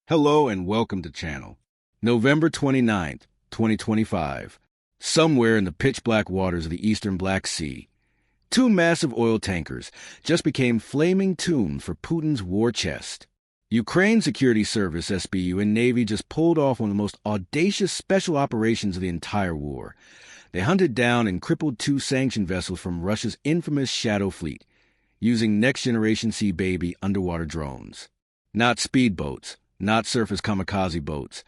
Hello and welcome to channel. November 29th, 2025. Somewhere in the pitch-black waters of the eastern Black Sea, two massive oil tankers just became flaming tombs for Putin's war chest. Ukraine Security Service, SBU, and Navy just pulled off one of the most audacious special operations of the entire war. They hunted down and crippled two sanctioned vessels from Russia's infamous Shadow Fleet, using next-generation Sea Baby underwater drones. Not speedboats, not surface kamikaze boats.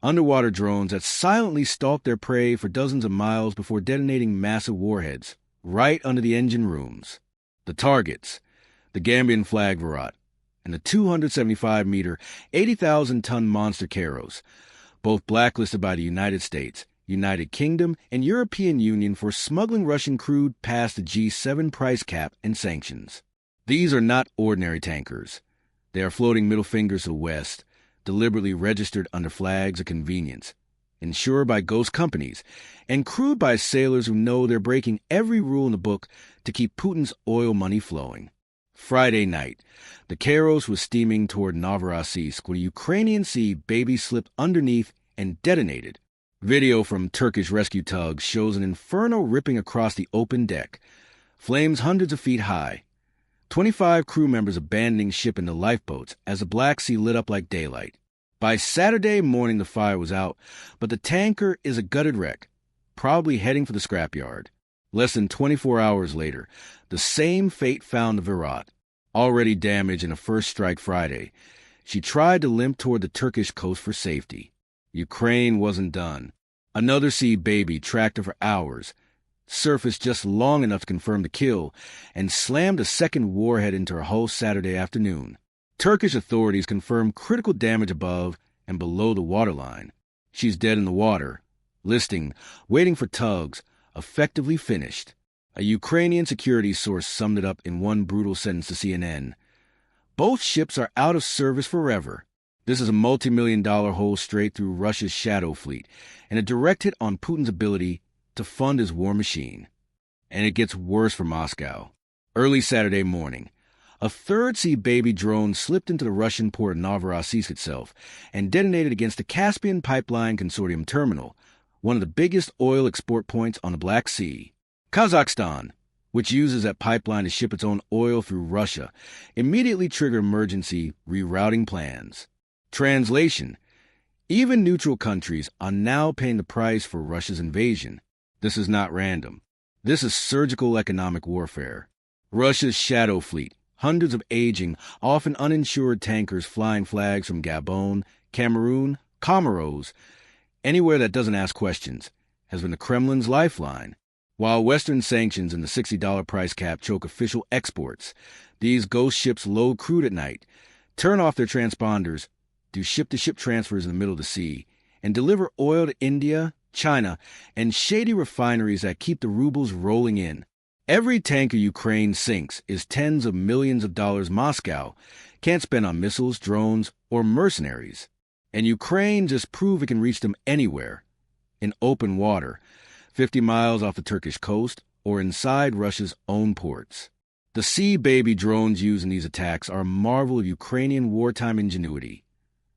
Underwater drones that silently stalked their prey for dozens of miles before detonating massive warheads right under the engine rooms. The targets, the Gambian flag Virat, and the 275-meter, 80,000-ton monster Kairos, both blacklisted by the United States, United Kingdom, and European Union for smuggling Russian crude past the G7 price cap and sanctions. These are not ordinary tankers. They are floating middle fingers to the West, deliberately registered under flags of convenience, insured by ghost companies, and crewed by sailors who know they're breaking every rule in the book to keep Putin's oil money flowing. Friday night, the Kairos was steaming toward Novorossiysk when a Ukrainian Sea Baby slipped underneath and detonated. Video from Turkish rescue tugs shows an inferno ripping across the open deck, flames hundreds of feet high. 25 crew members abandoning ship into lifeboats as the Black Sea lit up like daylight. By Saturday morning, the fire was out, but the tanker is a gutted wreck, probably heading for the scrapyard. Less than 24 hours later, the same fate found the Virat, already damaged in a first strike Friday. She tried to limp toward the Turkish coast for safety. Ukraine wasn't done. Another Sea Baby tracked her for hours, surfaced just long enough to confirm the kill, and slammed a second warhead into her hull Saturday afternoon. Turkish authorities confirmed critical damage above and below the waterline. She's dead in the water. Listing, waiting for tugs, effectively finished. A Ukrainian security source summed it up in one brutal sentence to CNN. Both ships are out of service forever. This is a multi-million-dollar hole straight through Russia's Shadow Fleet, and a direct hit on Putin's ability to fund his war machine. And it gets worse for Moscow. Early Saturday morning, a third Sea Baby drone slipped into the Russian port of Novorossiysk itself and detonated against the Caspian Pipeline Consortium terminal, one of the biggest oil export points on the Black Sea. Kazakhstan, which uses that pipeline to ship its own oil through Russia, immediately triggered emergency rerouting plans. Translation: even neutral countries are now paying the price for Russia's invasion. This is not random. This is surgical economic warfare. Russia's Shadow Fleet, hundreds of aging, often uninsured tankers flying flags from Gabon, Cameroon, Comoros, anywhere that doesn't ask questions, has been the Kremlin's lifeline. While Western sanctions and the $60 price cap choke official exports, these ghost ships load crude at night, turn off their transponders, do ship-to-ship transfers in the middle of the sea, and deliver oil to India, China, and shady refineries that keep the rubles rolling in. Every tanker Ukraine sinks is tens of millions of dollars Moscow can't spend on missiles, drones, or mercenaries. And Ukraine just proved it can reach them anywhere, in open water, 50 miles off the Turkish coast, or inside Russia's own ports. The Sea Baby drones used in these attacks are a marvel of Ukrainian wartime ingenuity.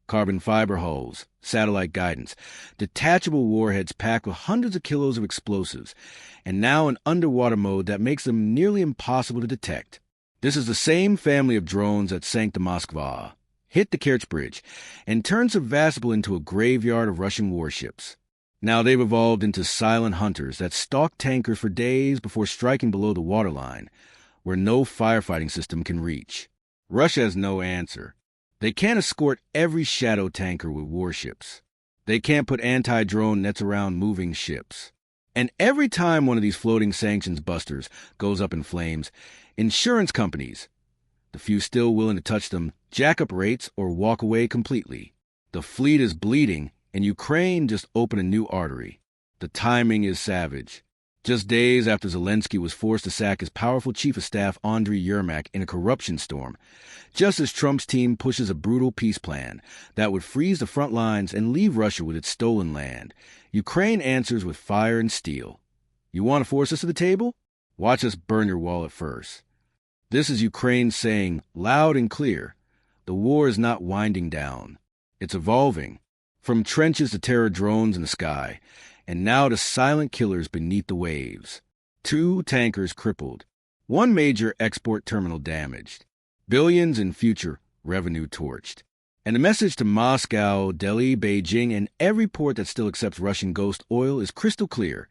Carbon fiber hulls, satellite guidance, detachable warheads packed with hundreds of kilos of explosives, and now an underwater mode that makes them nearly impossible to detect. This is the same family of drones that sank the Moskva, hit the Kerch Bridge, and turned Sevastopol into a graveyard of Russian warships. Now they've evolved into silent hunters that stalk tankers for days before striking below the waterline, where no firefighting system can reach. Russia has no answer. They can't escort every shadow tanker with warships. They can't put anti-drone nets around moving ships. And every time one of these floating sanctions busters goes up in flames, insurance companies, the few still willing to touch them, jack up rates or walk away completely. The fleet is bleeding, and Ukraine just opened a new artery. The timing is savage. Just days after Zelensky was forced to sack his powerful chief of staff Andriy Yermak in a corruption storm, just as Trump's team pushes a brutal peace plan that would freeze the front lines and leave Russia with its stolen land, Ukraine answers with fire and steel. You want to force us to the table? Watch us burn your wallet first. This is Ukraine saying, loud and clear, the war is not winding down. It's evolving, from trenches to terror drones in the sky, and now to silent killers beneath the waves. 2 tankers crippled, 1 major export terminal damaged, billions in future revenue torched. And the message to Moscow, Delhi, Beijing, and every port that still accepts Russian ghost oil is crystal clear.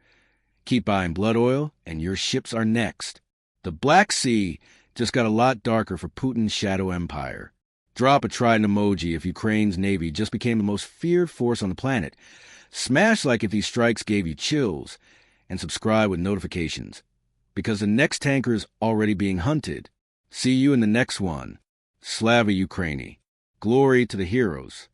Keep buying blood oil, and your ships are next. The Black Sea just got a lot darker for Putin's shadow empire. Drop a trident emoji if Ukraine's navy just became the most feared force on the planet. Smash like if these strikes gave you chills. And subscribe with notifications, because the next tanker is already being hunted. See you in the next one. Slava Ukraini. Glory to the heroes.